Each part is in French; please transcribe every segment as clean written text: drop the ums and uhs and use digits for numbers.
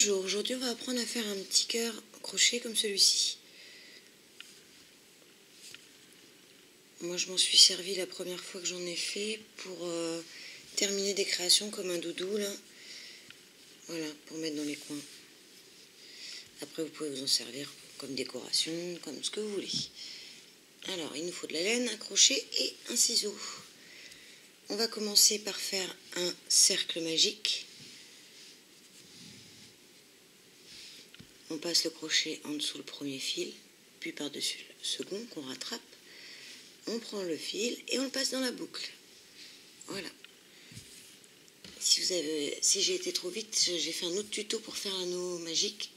Bonjour, aujourd'hui on va apprendre à faire un petit cœur crochet comme celui-ci. Moi je m'en suis servi la première fois que j'en ai fait pour terminer des créations comme un doudou là. Voilà, pour mettre dans les coins. Après vous pouvez vous en servir comme décoration, comme ce que vous voulez. Alors il nous faut de la laine, un crochet et un ciseau. On va commencer par faire un cercle magique. On passe le crochet en dessous le premier fil, puis par-dessus le second qu'on rattrape. On prend le fil et on le passe dans la boucle. Voilà. Si j'ai été trop vite, j'ai fait un autre tuto pour faire l'anneau magique.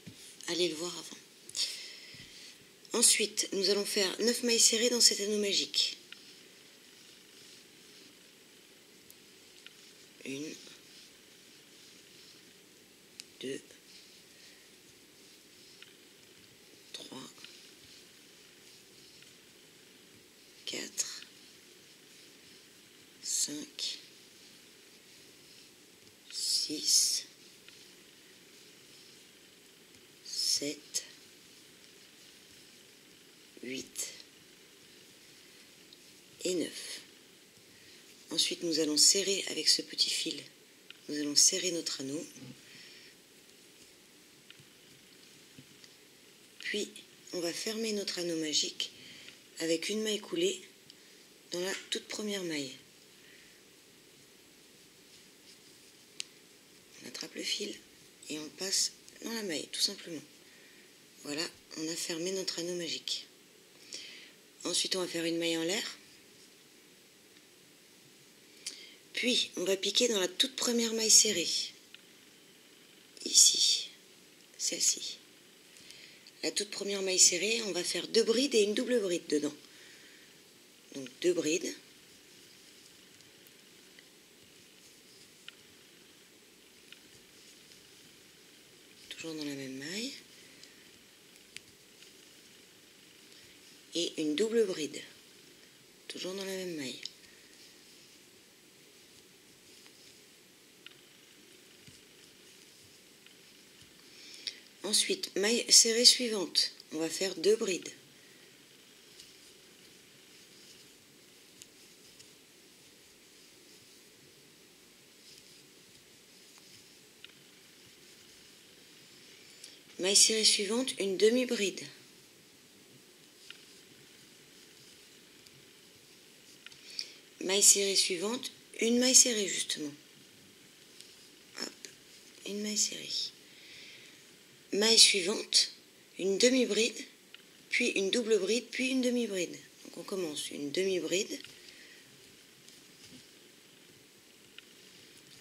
Allez le voir avant. Ensuite, nous allons faire 9 mailles serrées dans cet anneau magique. 1, 2, 3, 4, 5, 6, 7, 8 et 9. Ensuite, nous allons serrer avec ce petit fil. Nous allons serrer notre anneau. Puis, on va fermer notre anneau magique avec une maille coulée dans la toute première maille. On attrape le fil et on le passe dans la maille, tout simplement. Voilà, on a fermé notre anneau magique. Ensuite, on va faire une maille en l'air. Puis, on va piquer dans la toute première maille serrée. Ici, celle-ci. La toute première maille serrée, on va faire 2 brides et une double bride dedans. Donc 2 brides. Toujours dans la même maille. Et une double bride. Toujours dans la même maille. Ensuite, maille serrée suivante. On va faire 2 brides. Maille serrée suivante, une demi-bride. Maille serrée suivante, une maille serrée justement. Hop, une maille serrée. Maille suivante, une demi-bride, puis une double bride, puis une demi-bride. Donc on commence une demi-bride,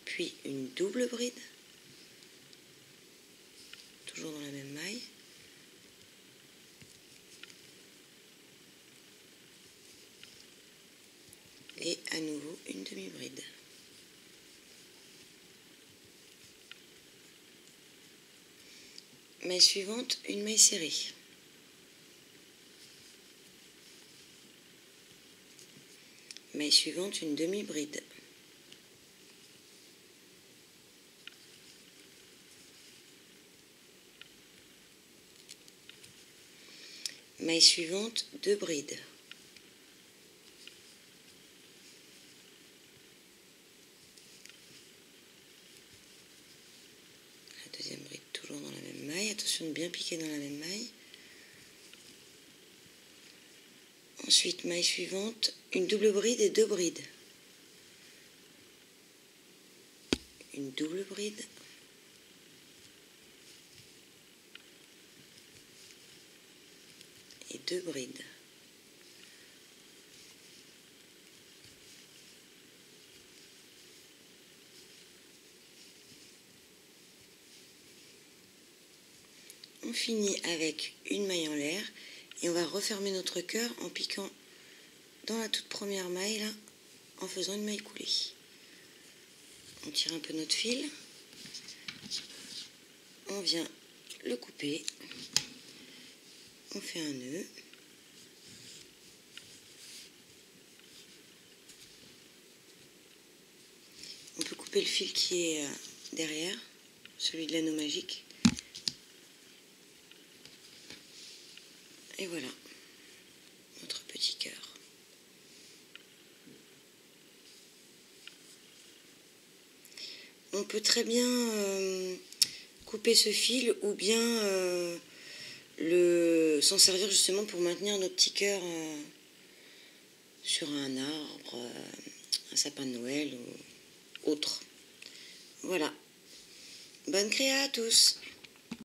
puis une double bride, toujours dans la même maille, et à nouveau une demi-bride. Maille suivante, une maille serrée. Maille suivante, une demi-bride. Maille suivante, 2 brides. La deuxième bride toujours dans la même maille. Attention de bien piquer dans la même maille. Ensuite, maille suivante, une double bride et 2 brides. Une double bride. Et 2 brides. On finit avec une maille en l'air et on va refermer notre cœur en piquant dans la toute première maille là, en faisant une maille coulée. On tire un peu notre fil, on vient le couper, on fait un nœud. On peut couper le fil qui est derrière, celui de l'anneau magique, Et voilà, notre petit cœur. On peut très bien couper ce fil ou bien s'en servir justement pour maintenir nos petits cœurs sur un arbre, un sapin de Noël ou autre. Voilà. Bonne créa à tous!